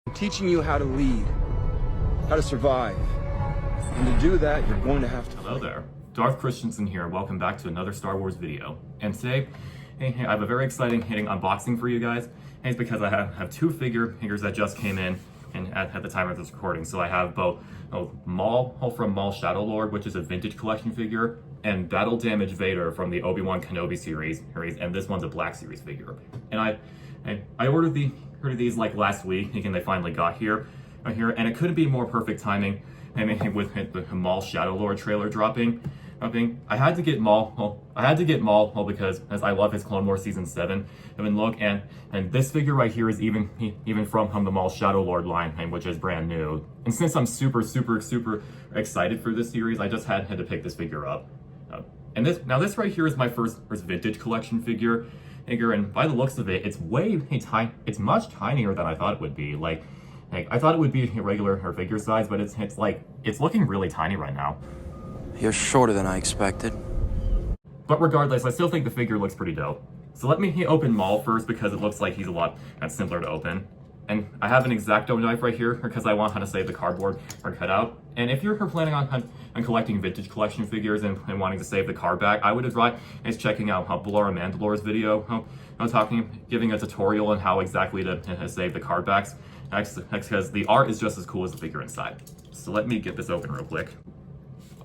I'm teaching you how to lead, how to survive. And to do that, you're going to have to... Hello there, Darth Christensen here. Welcome back to another Star Wars video. And today, I have a very exciting unboxing for you guys. And it's because I have two figures that just came in and at the time of this recording. So I have both Maul from Maul Shadow Lord, which is a vintage collection figure, and Battle Damage Vader from the Obi-Wan Kenobi series, and this one's a Black Series figure. And I ordered these like last week, and they finally got here, and it couldn't be more perfect timing. I mean, with the Maul Shadow Lord trailer dropping, I had to get Maul. Because as I love his Clone Wars Season 7. And look, and this figure right here is even from the Maul Shadow Lord line, which is brand new. And since I'm super excited for this series, I just had to pick this figure up. And this right here is my first vintage collection figure, and by the looks of it, it's much tinier than I thought it would be. Like I thought it would be regular or figure size, but it's looking really tiny right now. You're shorter than I expected. But regardless, I still think the figure looks pretty dope. So let me open Maul first because it looks like he's a lot simpler to open. And I have an X-Acto knife right here because I want how to save the cardboard or cut out. And if you're planning on collecting vintage collection figures and wanting to save the card back, I would advise checking out Blora Mandalore's video, giving a tutorial on how exactly to save the card backs, because the art is just as cool as the figure inside. So let me get this open real quick.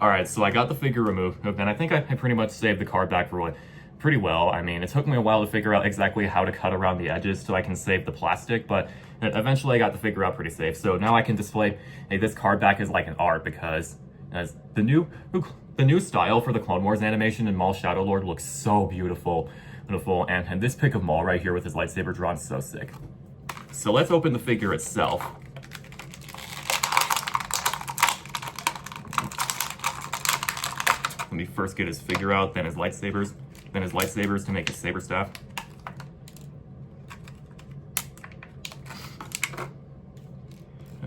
Alright, so I got the figure removed, and I think I pretty much saved the card back for pretty well. I mean, it took me a while to figure out exactly how to cut around the edges so I can save the plastic, but eventually I got the figure out pretty safe. So now I can display this card back as like an art, because as the new style for the Clone Wars animation in Maul Shadow Lord looks so beautiful, and this pic of Maul right here with his lightsaber drawn is so sick. So let's open the figure itself. Let me first get his figure out, then his lightsabers to make his saber staff.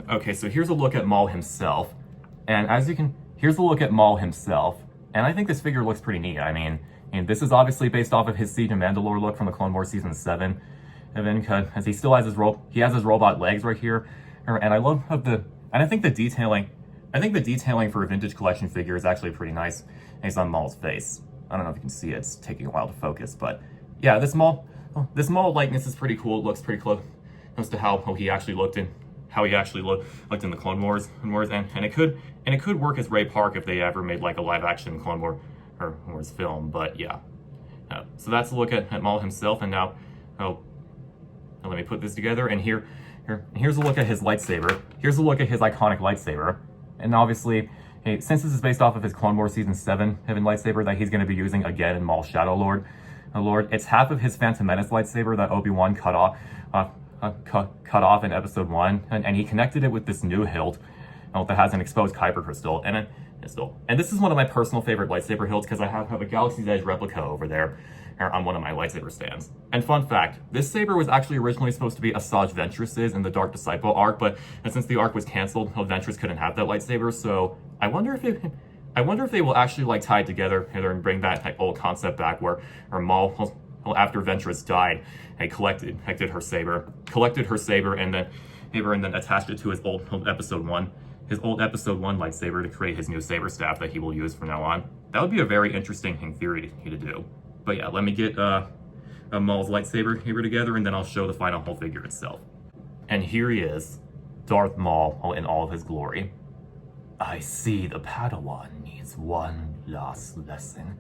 Okay, so here's a look at Maul himself. And here's a look at Maul himself. And I think this figure looks pretty neat. I mean, this is obviously based off of his Siege of Mandalore look from the Clone Wars Season 7. And then, as he still has his robot legs right here. And I think the detailing for a vintage collection figure is actually pretty nice. It's on Maul's face. I don't know if you can see it. It's taking a while to focus, but yeah, this Maul likeness is pretty cool. It looks pretty close to how he actually looked in the Clone Wars, and it could work as Ray Park if they ever made like a live action Clone Wars film. But yeah, so that's a look at Maul himself, and now let me put this together. And here's a look at his lightsaber. Here's a look at his iconic lightsaber, and obviously, since this is based off of his Clone Wars Season 7 lightsaber that he's going to be using again in Maul Shadow Lord, it's half of his Phantom Menace lightsaber that Obi-Wan cut off in Episode 1, and he connected it with this new hilt that has an exposed kyber crystal, and this is one of my personal favorite lightsaber hilts because I have a Galaxy's Edge replica over there on one of my lightsaber stands. And fun fact, this saber was actually originally supposed to be Asajj Ventress's in the Dark Disciple arc, but since the arc was canceled, Ventress couldn't have that lightsaber. So I wonder if they will actually tie it together and bring that old concept back where Maul, after Ventress died, collected her saber, and then attached it to his old Episode 1 lightsaber to create his new saber staff that he will use from now on. That would be a very interesting theory to do. But yeah, let me get Maul's lightsaber here together, and then I'll show the final whole figure itself. And here he is, Darth Maul in all of his glory. I see the Padawan needs one last lesson.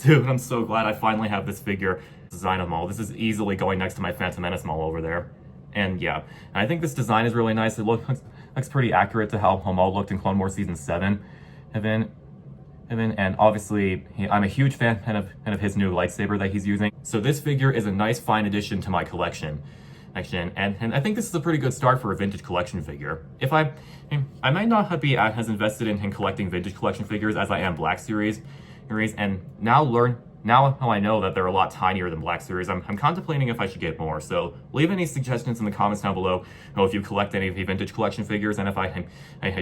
Dude, I'm so glad I finally have this figure design of Maul. This is easily going next to my Phantom Menace Maul over there. And yeah, I think this design is really nice. It looks pretty accurate to how Maul looked in Clone Wars Season 7. And obviously, I'm a huge fan of his new lightsaber that he's using. So this figure is a nice, fine addition to my collection. And I think this is a pretty good start for a vintage collection figure. I might not be as invested in collecting vintage collection figures as I am Black Series, and now I know that they're a lot tinier than Black Series, I'm contemplating if I should get more. So leave any suggestions in the comments down below if you collect any of the vintage collection figures and if I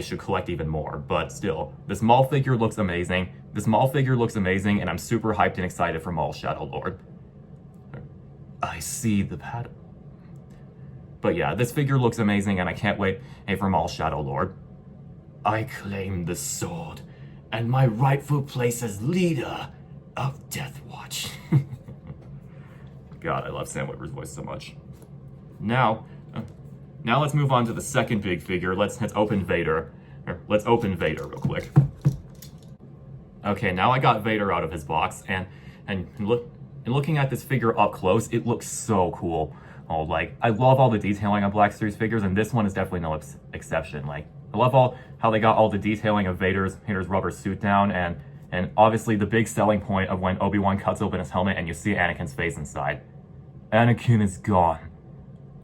should collect even more. But still, this Maul figure looks amazing. And I'm super hyped and excited for Maul Shadow Lord. I see the pattern. But yeah, this figure looks amazing, and I can't wait for Maul Shadow Lord. I claim the sword and my rightful place as leader of Death Watch. God, I love Sam Witwer's voice so much. Now let's move on to the second big figure. Let's open Vader. Let's open Vader real quick. Okay, now I got Vader out of his box, and looking at this figure up close, it looks so cool. Oh, like, I love all the detailing on Black Series figures, and this one is definitely no exception. Like, I love how they got all the detailing of Vader's rubber suit down, and obviously the big selling point of when Obi-Wan cuts open his helmet and you see Anakin's face inside. Anakin is gone.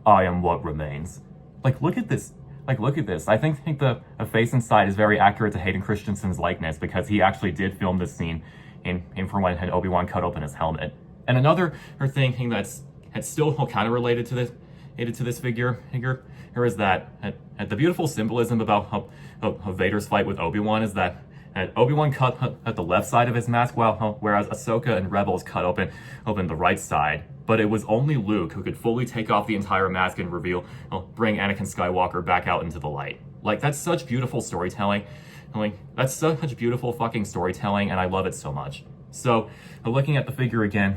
I am what remains. Like, look at this. Like, look at this. I think the face inside is very accurate to Hayden Christensen's likeness, because he actually did film this scene in for when Obi-Wan cut open his helmet. And another thing that's still kind of related to this figure is that the beautiful symbolism about how Vader's fight with Obi-Wan is that Obi-Wan cut at the left side of his mask, whereas Ahsoka and Rebels cut open the right side. But it was only Luke who could fully take off the entire mask and bring Anakin Skywalker back out into the light. Like, that's such beautiful storytelling. Like, that's such beautiful fucking storytelling, and I love it so much. So, looking at the figure again,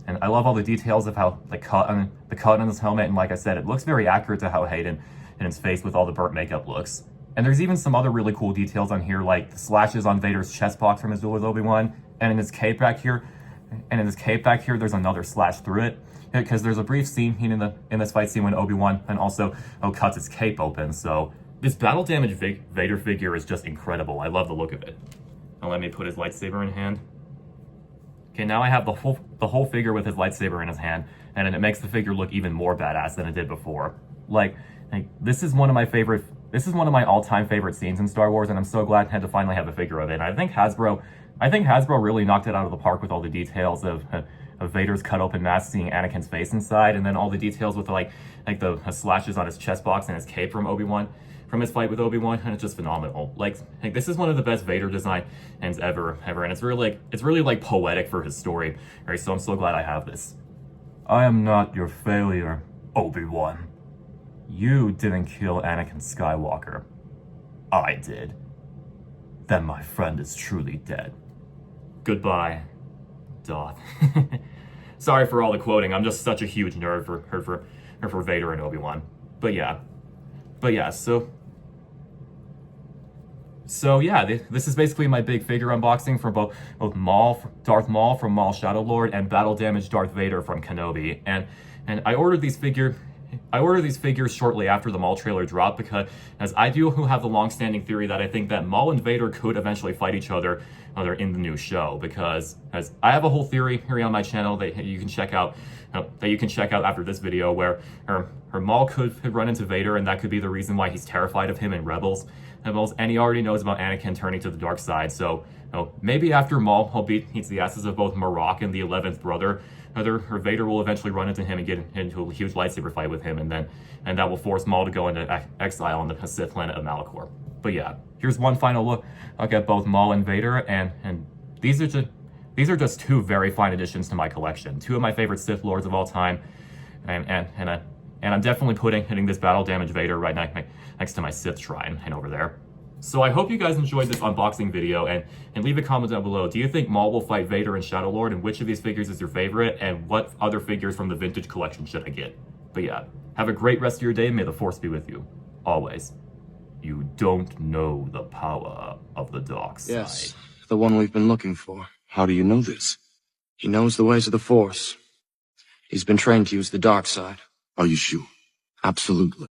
and I love all the details of how the cut on his helmet, and like I said, it looks very accurate to how Hayden in his face with all the burnt makeup looks. And there's even some other really cool details on here, like the slashes on Vader's chest box from his duel with Obi-Wan, and in his cape back here. And in this cape back here, there's another slash through it, because there's a brief scene in this fight scene when Obi-Wan and also cuts his cape open. So this battle damage Vader figure is just incredible. I love the look of it. Now let me put his lightsaber in hand. Okay, now I have the whole figure with his lightsaber in his hand, and it makes the figure look even more badass than it did before. Like this is one of my all-time favorite scenes in Star Wars, and I'm so glad I had to finally have a figure of it. And I think Hasbro really knocked it out of the park with all the details of Vader's cut open mask, seeing Anakin's face inside, and then all the details with like the slashes on his chest box and his cape from Obi-Wan, from his fight with Obi-Wan, and it's just phenomenal. Like this is one of the best Vader designs ever, and it's really like poetic for his story. Right, so I'm so glad I have this. I am not your failure, Obi-Wan. You didn't kill Anakin Skywalker. I did. Then my friend is truly dead. Goodbye, Darth. Sorry for all the quoting. I'm just such a huge nerd for Vader and Obi-Wan. But yeah. So yeah, this is basically my big figure unboxing for both Darth Maul from Maul Shadow Lord and Battle Damage Darth Vader from Kenobi. And I ordered these figures shortly after the Maul trailer dropped, because as I do have the long-standing theory that I think that Maul and Vader could eventually fight each other in the new show, because as I have a whole theory here on my channel that you can check out after this video, where Maul could run into Vader, and that could be the reason why he's terrified of him in Rebels, and he already knows about Anakin turning to the dark side. So maybe after Maul beats the asses of both Marok and the 11th brother, Vader will eventually run into him and get into a huge lightsaber fight with him, and that will force Maul to go into exile on the Sith planet of Malachor. But yeah, here's one final look at both Maul and Vader, and these are just two very fine additions to my collection. Two of my favorite Sith Lords of all time, and I'm definitely hitting this battle damage Vader right next to my Sith shrine and over there. So I hope you guys enjoyed this unboxing video, and leave a comment down below. Do you think Maul will fight Vader and Shadow Lord, and which of these figures is your favorite, and what other figures from the Vintage Collection should I get? But yeah, have a great rest of your day. May the Force be with you. Always. You don't know the power of the dark side. Yes, the one we've been looking for. How do you know this? He knows the ways of the Force. He's been trained to use the dark side. Are you sure? Absolutely.